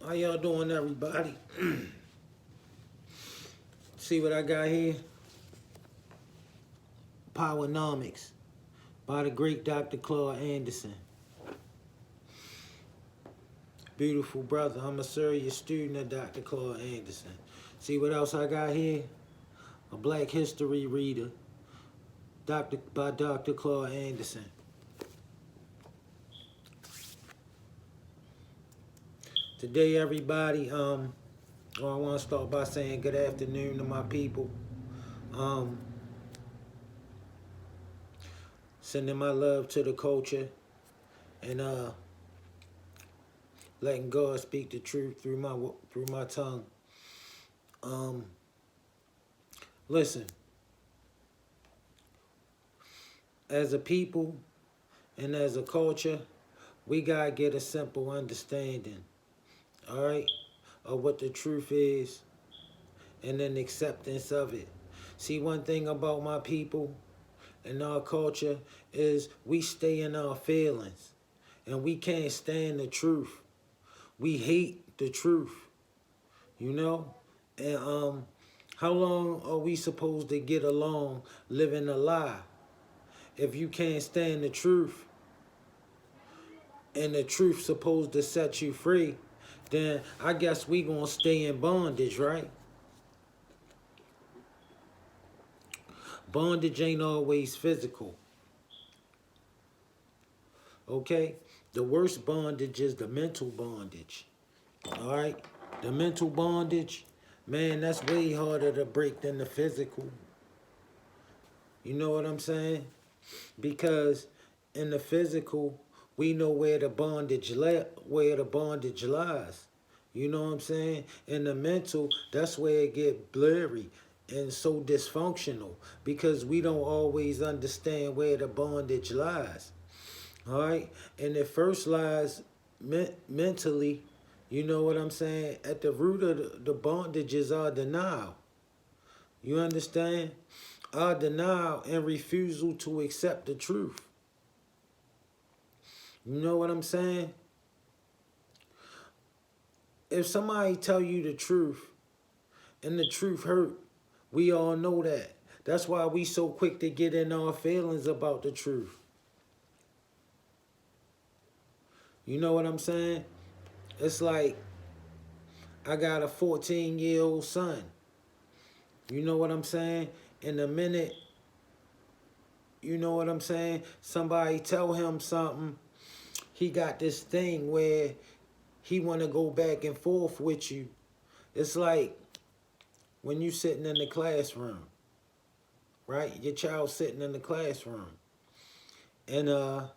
How y'all doing, everybody? See what I got here? Powernomics by the great Dr. Claude Anderson. Beautiful brother. I'm a serious student of Dr. Claude Anderson. See what else I got here? A Black History Reader by Dr. Claude Anderson. Today, everybody, I want to start by saying good afternoon to my people. Sending my love to the culture and letting God speak the truth through my tongue. Listen, as a people and as a culture, we gotta get a simple understanding, all right, of what the truth is, and then acceptance of it. See, one thing about my people and our culture is we stay in our feelings, and we can't stand the truth. We hate the truth, you know? And how long are we supposed to get along living a lie? If you can't stand the truth, and the truth supposed to set you free, then I guess we gonna stay in bondage, right? Bondage ain't always physical, okay? The worst bondage is the mental bondage, all right? The mental bondage, man, that's way harder to break than the physical. You know what I'm saying? Because in the physical, we know where the bondage lies. You know what I'm saying? In the mental, that's where it get blurry and so dysfunctional because we don't always understand where the bondage lies. All right? And it first lies mentally, you know what I'm saying? At the root of the bondage is our denial. You understand? Our denial and refusal to accept the truth. You know what I'm saying? If somebody tell you the truth and the truth hurt, we all know that. That's why we so quick to get in our feelings about the truth. You know what I'm saying? It's like I got a 14-year-old son. You know what I'm saying? In a minute, you know what I'm saying? Somebody tell him something. He got this thing where he want to go back and forth with you. It's like when you sitting in the classroom, right? Your child sitting in the classroom. And the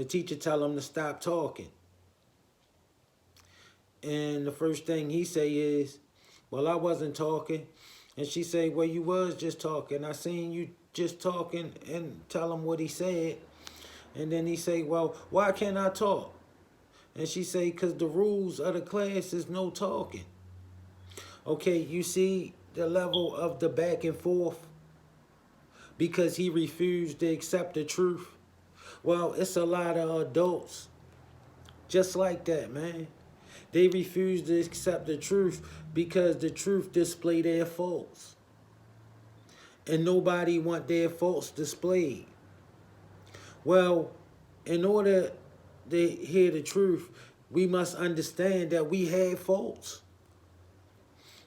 teacher tell him to stop talking. And the first thing he say is, well, I wasn't talking. And she say, well, you was just talking. I seen you just talking, and tell him what he said. And then he say, well, why can't I talk? And she say, because the rules of the class is no talking. Okay, you see the level of the back and forth? Because he refused to accept the truth. Well, it's a lot of adults just like that, man. They refuse to accept the truth because the truth display their faults. And nobody want their faults displayed. Well, in order to hear the truth, we must understand that we have faults.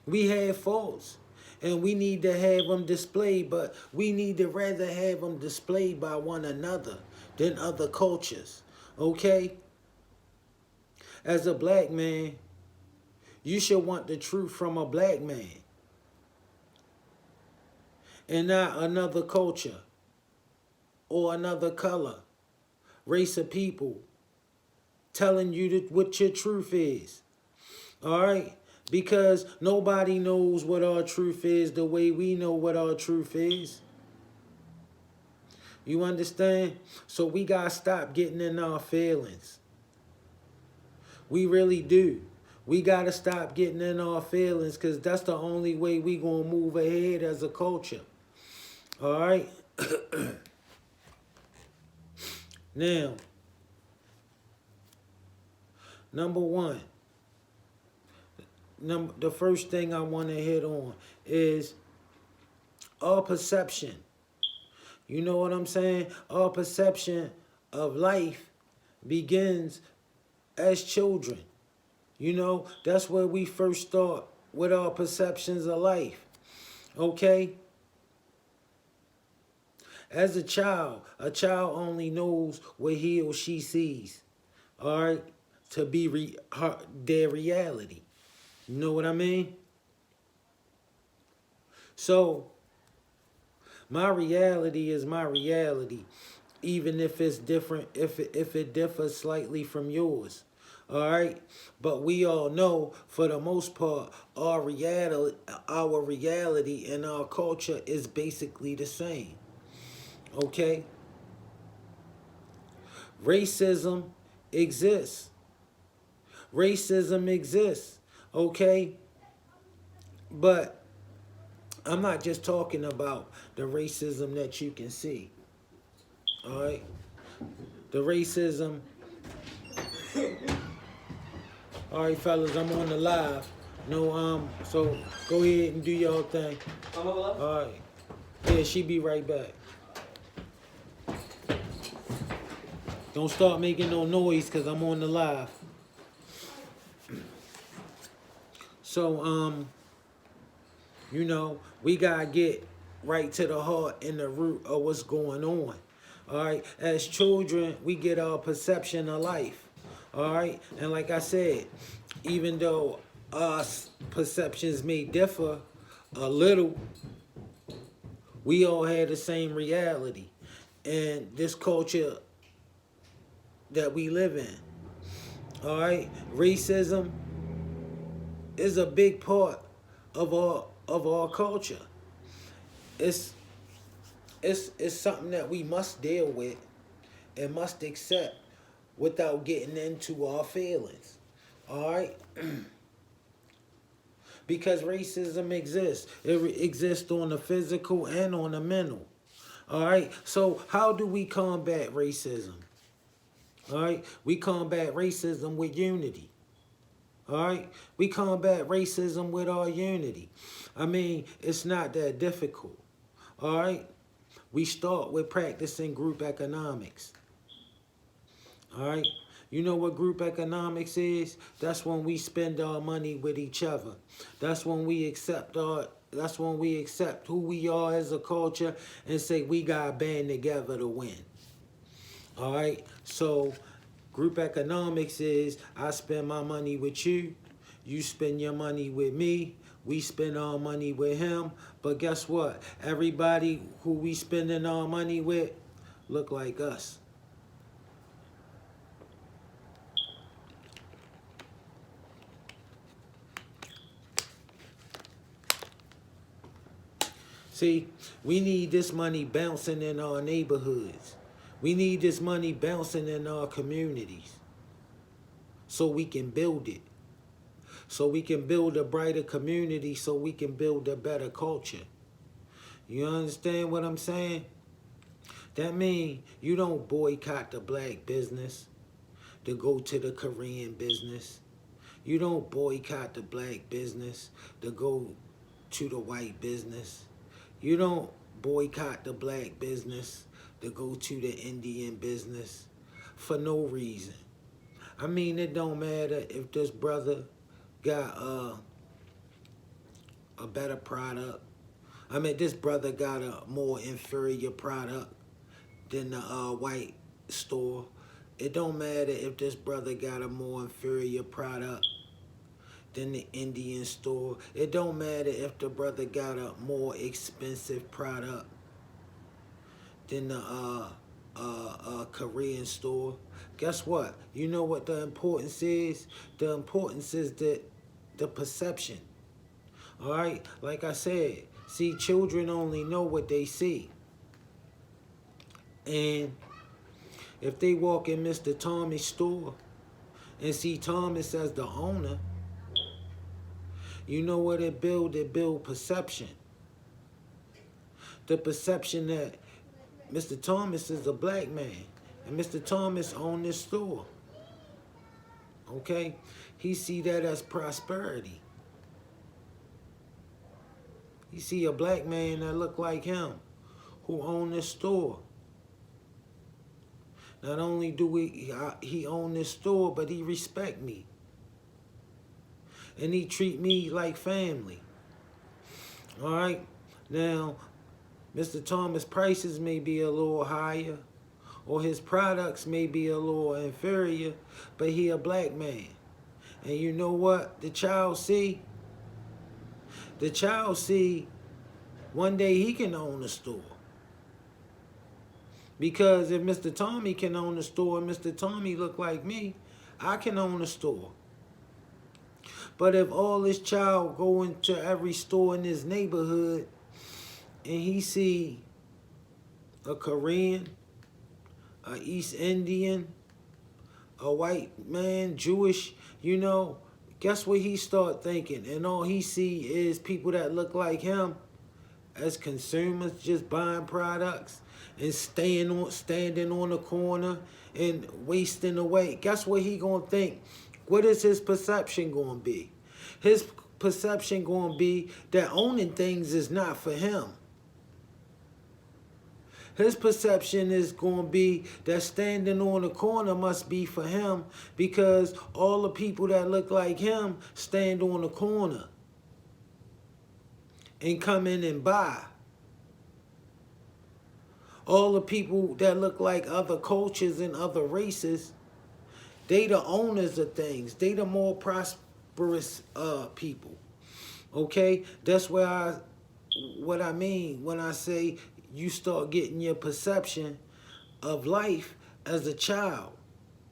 We have faults. And we need to have them displayed, but we need to rather have them displayed by one another than other cultures. Okay? As a black man, you should want the truth from a black man and not another culture or another color, race of people telling you what your truth is. All right? Because nobody knows what our truth is the way we know what our truth is. You understand? So we got to stop getting in our feelings. We really do. We got to stop getting in our feelings because that's the only way we going to move ahead as a culture. All right? Now, Number one, the first thing I want to hit on is our perception. You know what I'm saying? Our perception of life begins as children. You know, that's where we first start with our perceptions of life. Okay? As a child only knows what he or she sees. All right? To be their reality. You know what I mean? So, my reality is my reality, even if it's different, if it differs slightly from yours. All right, but we all know, for the most part, our reality and our culture is basically the same. Okay, racism exists. Racism exists. Okay, but I'm not just talking about the racism that you can see. All right, the racism. All right, fellas, I'm on the live. No, so go ahead and do your thing. I'm on the live? All right. Yeah, she be right back. Don't start making no noise because I'm on the live. So, you know, we gotta get right to the heart and the root of what's going on. All right. As children, we get our perception of life. All right. And like I said, even though our perceptions may differ a little, we all had the same reality. And this culture that we live in. All right. Racism is a big part of our culture. It's something that we must deal with and must accept without getting into our feelings. All right? Because racism exists. It exists on the physical and on the mental. All right? So how do we combat racism? All right? We combat racism with unity. All right? We combat racism with our unity. I mean, it's not that difficult. All right? We start with practicing group economics. All right? You know what group economics is? That's when we spend our money with each other. That's when we accept who we are as a culture and say we gotta band together to win. All right? So group economics is I spend my money with you, you spend your money with me, we spend our money with him. But guess what? Everybody who we spending our money with look like us. See, we need this money bouncing in our neighborhoods. We need this money bouncing in our communities so we can build it. So we can build a brighter community, so we can build a better culture. You understand what I'm saying? That means you don't boycott the black business to go to the Korean business. You don't boycott the black business to go to the white business. You don't boycott the black business to go to the Indian business for no reason. I mean, it don't matter if this brother got a better product. I mean, this brother got a more inferior product than the white store. It don't matter if this brother got a more inferior product than the Indian store. It don't matter if the brother got a more expensive product than the Korean store. Guess what? You know what the importance is? The importance is the perception. All right? Like I said, see, children only know what they see. And if they walk in Mr. Thomas' store and see Thomas as the owner, you know what it build? It build perception. The perception that Mr. Thomas is a black man and Mr. Thomas owned this store. Okay? He see that as prosperity. He see a black man that look like him who own this store. Not only do he own this store, but he respect me. And he treat me like family. All right? Now, Mr. Thomas' prices may be a little higher, or his products may be a little inferior, but he a black man. And you know what the child see? The child see one day he can own a store. Because if Mr. Tommy can own a store, Mr. Tommy look like me, I can own a store. But if all this child go into every store in his neighborhood and he see a Korean, a East Indian, a white man, Jewish, you know, guess what he start thinking? And all he see is people that look like him as consumers just buying products and standing on the corner and wasting away. Guess what he gonna think? What is his perception gonna be? His perception gonna be that owning things is not for him. His perception is going to be that standing on the corner must be for him because all the people that look like him stand on the corner and come in and buy. All the people that look like other cultures and other races, they the owners of things. They the more prosperous people. Okay? That's what I mean when I say you start getting your perception of life as a child.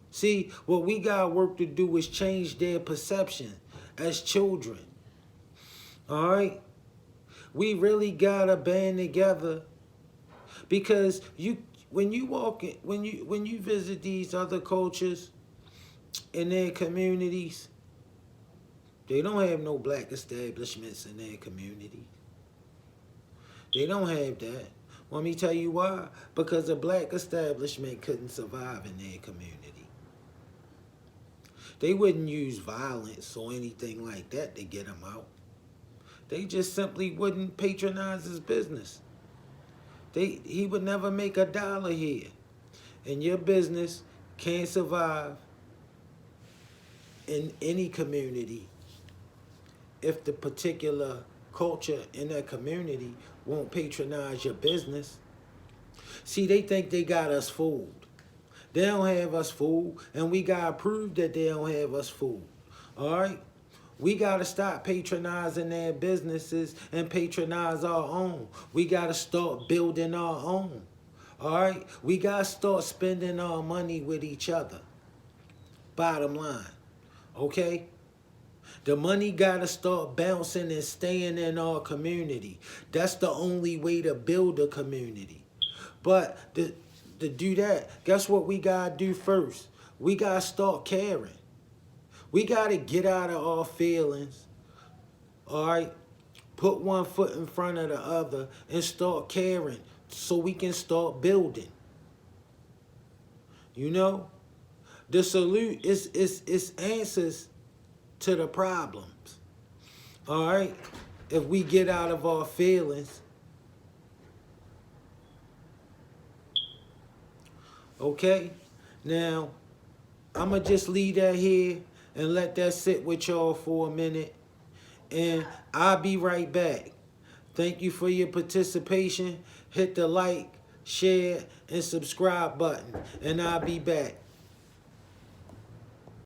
See, what we got work to do is change their perception as children. All right? We really gotta band together because when you visit these other cultures in their communities, they don't have no black establishments in their community. They don't have that. Let me tell you why. Because a black establishment couldn't survive in their community. They wouldn't use violence or anything like that to get them out. They just simply wouldn't patronize his business. He would never make $1 here. And your business can't survive in any community if the particular culture in that community won't patronize your business. See, they think they got us fooled. They don't have us fooled, and we gotta prove that they don't have us fooled. All right? We gotta stop patronizing their businesses and patronize our own. We gotta start building our own. All right? We gotta start spending our money with each other. Bottom line. Okay? The money gotta start bouncing and staying in our community. That's the only way to build a community. But to do that, guess what we gotta do first? We gotta start caring. We gotta get out of our feelings. All right? Put one foot in front of the other and start caring so we can start building. You know? The solution is answers to the problems. All right? If we get out of our feelings. Okay? Now, I'm going to just leave that here and let that sit with y'all for a minute. And I'll be right back. Thank you for your participation. Hit the like, share, and subscribe button. And I'll be back.